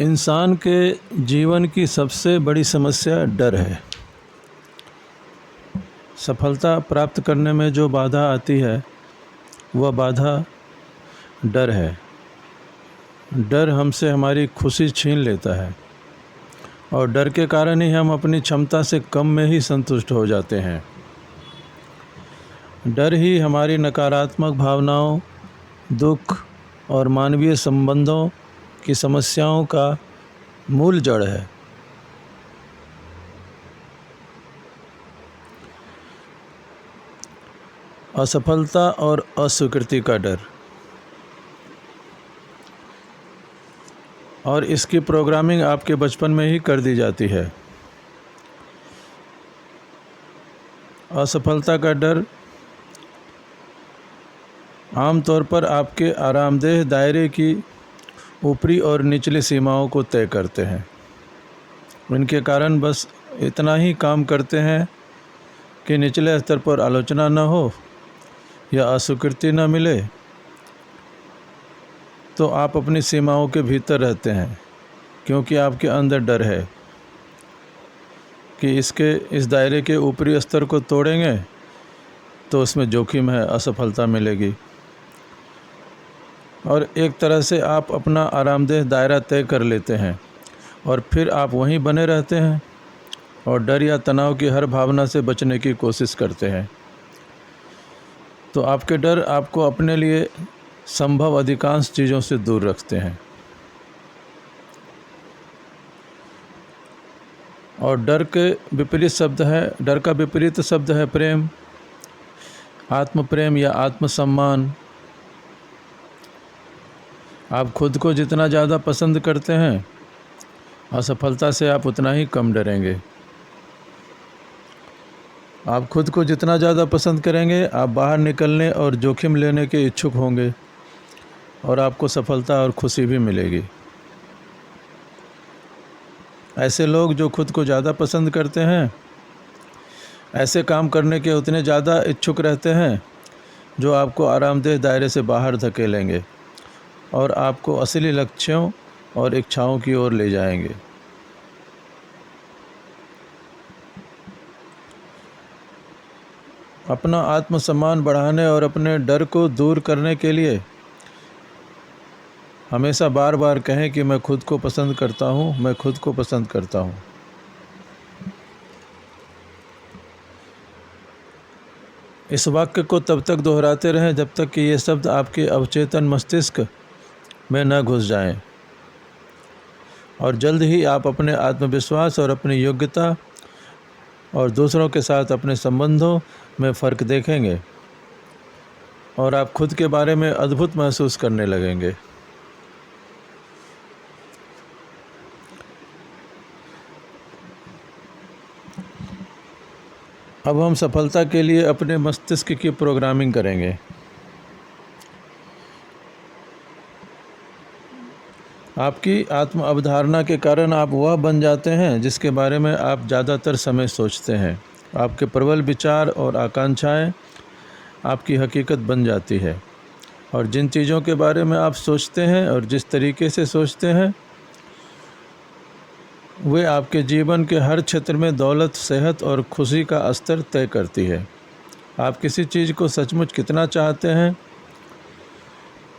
इंसान के जीवन की सबसे बड़ी समस्या डर है। सफलता प्राप्त करने में जो बाधा आती है वह बाधा डर है। डर हमसे हमारी खुशी छीन लेता है और डर के कारण ही हम अपनी क्षमता से कम में ही संतुष्ट हो जाते हैं। डर ही हमारी नकारात्मक भावनाओं, दुख और मानवीय संबंधों की समस्याओं का मूल जड़ है। असफलता और अस्वीकृति का डर, और इसकी प्रोग्रामिंग आपके बचपन में ही कर दी जाती है। असफलता का डर आमतौर पर आपके आरामदेह दायरे की ऊपरी और निचली सीमाओं को तय करते हैं। इनके कारण बस इतना ही काम करते हैं कि निचले स्तर पर आलोचना न हो या अस्वीकृति न मिले, तो आप अपनी सीमाओं के भीतर रहते हैं, क्योंकि आपके अंदर डर है कि इस दायरे के ऊपरी स्तर को तोड़ेंगे तो उसमें जोखिम है, असफलता मिलेगी। और एक तरह से आप अपना आरामदेह दायरा तय कर लेते हैं और फिर आप वहीं बने रहते हैं और डर या तनाव की हर भावना से बचने की कोशिश करते हैं। तो आपके डर आपको अपने लिए संभव अधिकांश चीज़ों से दूर रखते हैं। और डर का विपरीत शब्द है प्रेम, आत्म प्रेम या आत्मसम्मान। आप खुद को जितना ज़्यादा पसंद करते हैं, असफलता से आप उतना ही कम डरेंगे। आप खुद को जितना ज़्यादा पसंद करेंगे, आप बाहर निकलने और जोखिम लेने के इच्छुक होंगे और आपको सफलता और खुशी भी मिलेगी। ऐसे लोग जो खुद को ज़्यादा पसंद करते हैं, ऐसे काम करने के उतने ज़्यादा इच्छुक रहते हैं जो आपको आरामदेह दायरे से बाहर धकेलेंगे और आपको असली लक्ष्यों और इच्छाओं की ओर ले जाएंगे। अपना आत्मसम्मान बढ़ाने और अपने डर को दूर करने के लिए हमेशा बार बार कहें कि मैं खुद को पसंद करता हूँ, मैं खुद को पसंद करता हूँ। इस वाक्य को तब तक दोहराते रहें जब तक कि ये शब्द आपके अवचेतन मस्तिष्क में न घुस जाएं, और जल्द ही आप अपने आत्मविश्वास और अपनी योग्यता और दूसरों के साथ अपने संबंधों में फ़र्क देखेंगे और आप खुद के बारे में अद्भुत महसूस करने लगेंगे। अब हम सफलता के लिए अपने मस्तिष्क की प्रोग्रामिंग करेंगे। आपकी आत्म अवधारणा के कारण आप वह बन जाते हैं जिसके बारे में आप ज़्यादातर समय सोचते हैं। आपके प्रबल विचार और आकांक्षाएं आपकी हकीकत बन जाती है, और जिन चीज़ों के बारे में आप सोचते हैं और जिस तरीके से सोचते हैं, वे आपके जीवन के हर क्षेत्र में दौलत, सेहत और खुशी का स्तर तय करती है। आप किसी चीज़ को सचमुच कितना चाहते हैं,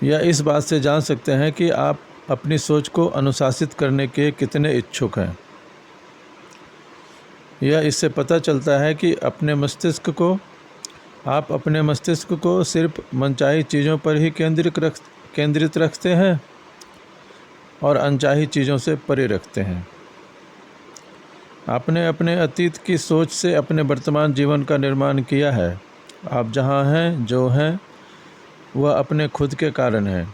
या इस बात से जान सकते हैं कि आप अपनी सोच को अनुशासित करने के कितने इच्छुक हैं। यह इससे पता चलता है कि आप अपने मस्तिष्क को सिर्फ मनचाही चीज़ों पर ही केंद्रित रखते हैं और अनचाही चीज़ों से परे रखते हैं। आपने अपने अतीत की सोच से अपने वर्तमान जीवन का निर्माण किया है। आप जहाँ हैं, जो हैं, वह अपने खुद के कारण हैं,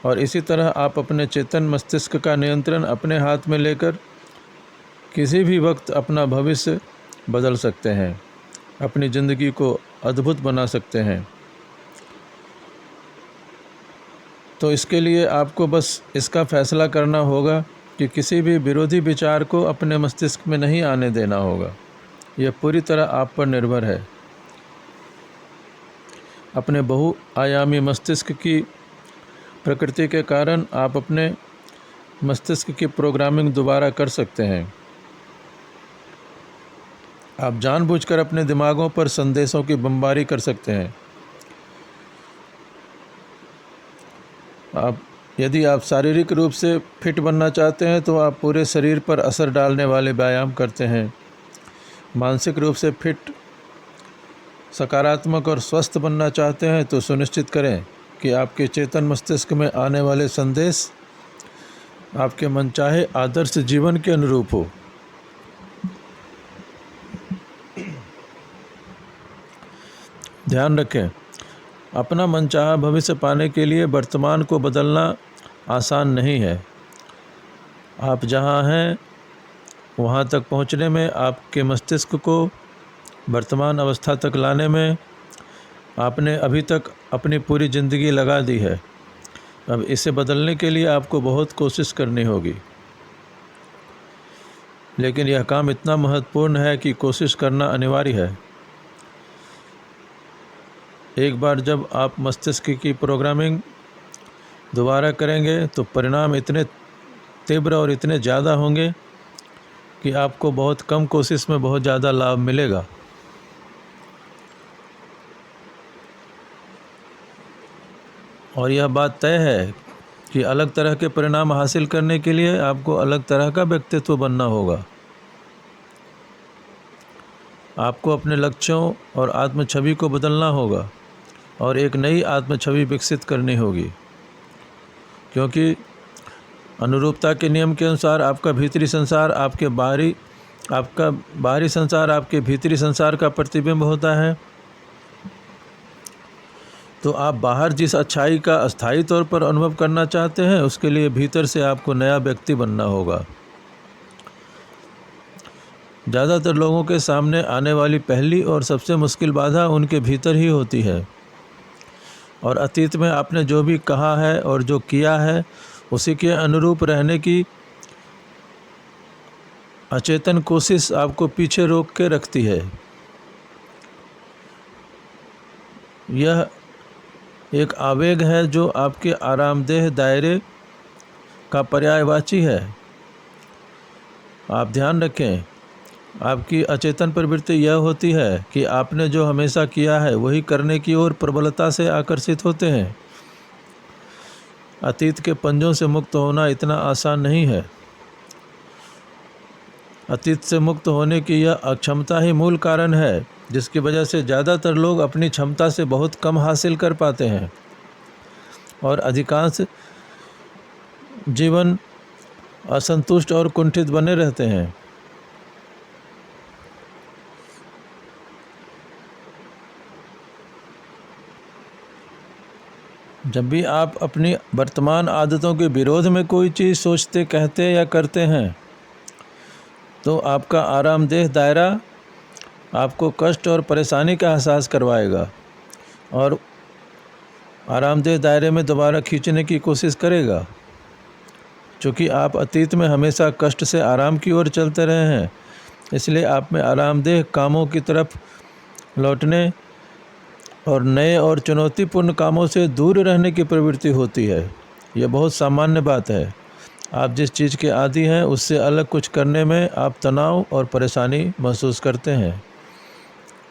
और इसी तरह आप अपने चेतन मस्तिष्क का नियंत्रण अपने हाथ में लेकर किसी भी वक्त अपना भविष्य बदल सकते हैं, अपनी ज़िंदगी को अद्भुत बना सकते हैं। तो इसके लिए आपको बस इसका फैसला करना होगा कि किसी भी विरोधी विचार को अपने मस्तिष्क में नहीं आने देना होगा। यह पूरी तरह आप पर निर्भर है। अपने बहुआयामी मस्तिष्क की प्रकृति के कारण आप अपने मस्तिष्क की प्रोग्रामिंग दोबारा कर सकते हैं। आप जानबूझकर अपने दिमागों पर संदेशों की बमबारी कर सकते हैं। यदि आप शारीरिक रूप से फिट बनना चाहते हैं तो आप पूरे शरीर पर असर डालने वाले व्यायाम करते हैं। मानसिक रूप से फिट, सकारात्मक और स्वस्थ बनना चाहते हैं तो सुनिश्चित करें कि आपके चेतन मस्तिष्क में आने वाले संदेश आपके मनचाहे आदर्श जीवन के अनुरूप हो। ध्यान रखें, अपना मनचाहा भविष्य पाने के लिए वर्तमान को बदलना आसान नहीं है। आप जहां हैं वहां तक पहुंचने में, आपके मस्तिष्क को वर्तमान अवस्था तक लाने में आपने अभी तक अपनी पूरी ज़िंदगी लगा दी है। अब इसे बदलने के लिए आपको बहुत कोशिश करनी होगी, लेकिन यह काम इतना महत्वपूर्ण है कि कोशिश करना अनिवार्य है। एक बार जब आप मस्तिष्क की प्रोग्रामिंग दोबारा करेंगे तो परिणाम इतने तीव्र और इतने ज़्यादा होंगे कि आपको बहुत कम कोशिश में बहुत ज़्यादा लाभ मिलेगा। और यह बात तय है कि अलग तरह के परिणाम हासिल करने के लिए आपको अलग तरह का व्यक्तित्व बनना होगा। आपको अपने लक्ष्यों और आत्म छवि को बदलना होगा और एक नई आत्म छवि विकसित करनी होगी, क्योंकि अनुरूपता के नियम के अनुसार आपका बाहरी संसार आपके भीतरी संसार का प्रतिबिंब होता है। तो आप बाहर जिस अच्छाई का अस्थायी तौर पर अनुभव करना चाहते हैं, उसके लिए भीतर से आपको नया व्यक्ति बनना होगा। ज़्यादातर लोगों के सामने आने वाली पहली और सबसे मुश्किल बाधा उनके भीतर ही होती है, और अतीत में आपने जो भी कहा है और जो किया है उसी के अनुरूप रहने की अचेतन कोशिश आपको पीछे रोक के रखती है। यह एक आवेग है जो आपके आरामदेह दायरे का पर्यायवाची है। आप ध्यान रखें, आपकी अचेतन प्रवृत्ति यह होती है कि आपने जो हमेशा किया है वही करने की ओर प्रबलता से आकर्षित होते हैं। अतीत के पंजों से मुक्त होना इतना आसान नहीं है। अतीत से मुक्त होने की यह अक्षमता ही मूल कारण है जिसकी वजह से ज़्यादातर लोग अपनी क्षमता से बहुत कम हासिल कर पाते हैं और अधिकांश जीवन असंतुष्ट और कुंठित बने रहते हैं। जब भी आप अपनी वर्तमान आदतों के विरोध में कोई चीज़ सोचते, कहते या करते हैं तो आपका आरामदेह दायरा आपको कष्ट और परेशानी का एहसास करवाएगा और आरामदेह दायरे में दोबारा खींचने की कोशिश करेगा। चूँकि आप अतीत में हमेशा कष्ट से आराम की ओर चलते रहे हैं, इसलिए आप में आरामदेह कामों की तरफ लौटने और नए और चुनौतीपूर्ण कामों से दूर रहने की प्रवृत्ति होती है। यह बहुत सामान्य बात है। आप जिस चीज़ के आदी हैं उससे अलग कुछ करने में आप तनाव और परेशानी महसूस करते हैं।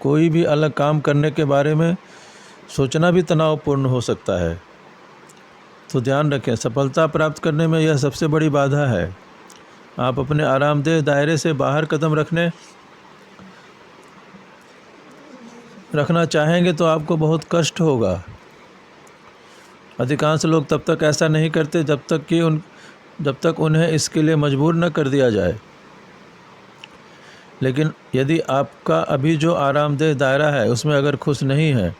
कोई भी अलग काम करने के बारे में सोचना भी तनावपूर्ण हो सकता है। तो ध्यान रखें, सफलता प्राप्त करने में यह सबसे बड़ी बाधा है। आप अपने आरामदेह दायरे से बाहर कदम रखना चाहेंगे तो आपको बहुत कष्ट होगा। अधिकांश लोग तब तक ऐसा नहीं करते जब तक उन्हें इसके लिए मजबूर न कर दिया जाए। लेकिन यदि आपका अभी जो आरामदेह दायरा है उसमें अगर खुश नहीं है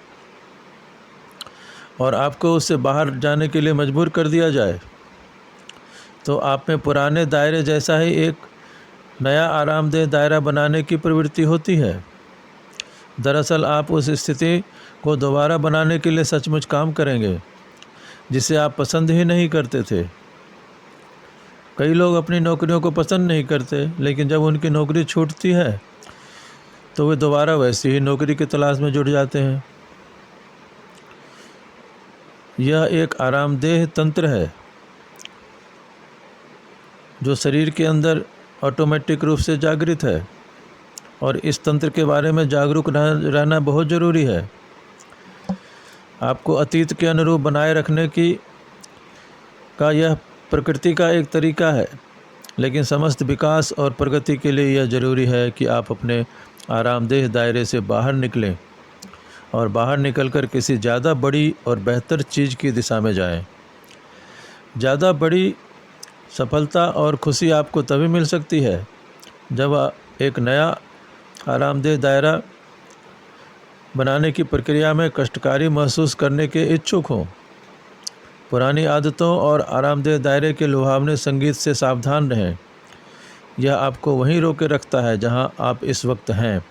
और आपको उससे बाहर जाने के लिए मजबूर कर दिया जाए, तो आप में पुराने दायरे जैसा ही एक नया आरामदेह दायरा बनाने की प्रवृत्ति होती है। दरअसल आप उस स्थिति को दोबारा बनाने के लिए सचमुच काम करेंगे जिसे आप पसंद ही नहीं करते थे। कई लोग अपनी नौकरियों को पसंद नहीं करते, लेकिन जब उनकी नौकरी छूटती है तो वे दोबारा वैसी ही नौकरी की तलाश में जुट जाते हैं। यह एक आरामदेह तंत्र है। जो शरीर के अंदर ऑटोमेटिक रूप से जागृत है, और इस तंत्र के बारे में जागरूक रहना बहुत ज़रूरी है। आपको अतीत के अनुरूप बनाए रखने का यह प्रकृति का एक तरीका है, लेकिन समस्त विकास और प्रगति के लिए यह ज़रूरी है कि आप अपने आरामदेह दायरे से बाहर निकलें और बाहर निकलकर किसी ज़्यादा बड़ी और बेहतर चीज़ की दिशा में जाएं। ज़्यादा बड़ी सफलता और खुशी आपको तभी मिल सकती है जब आप एक नया आरामदेह दायरा बनाने की प्रक्रिया में कष्टकारी महसूस करने के इच्छुक हों। पुरानी आदतों और आरामदेह दायरे के लुभावने संगीत से सावधान रहें। यह आपको वहीं रोके रखता है जहां आप इस वक्त हैं।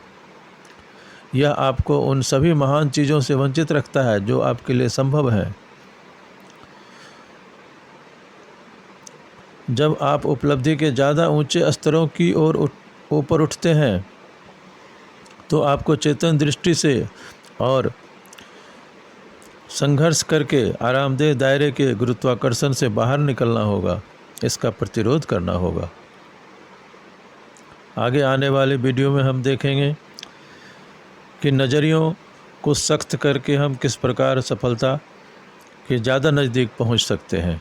यह आपको उन सभी महान चीज़ों से वंचित रखता है जो आपके लिए संभव हैं। जब आप उपलब्धि के ज़्यादा ऊंचे स्तरों की ओर ऊपर उठते हैं तो आपको चेतन दृष्टि से और संघर्ष करके आरामदेह दायरे के गुरुत्वाकर्षण से बाहर निकलना होगा, इसका प्रतिरोध करना होगा। आगे आने वाले वीडियो में हम देखेंगे कि नज़रियों को सख्त करके हम किस प्रकार सफलता के ज़्यादा नज़दीक पहुंच सकते हैं।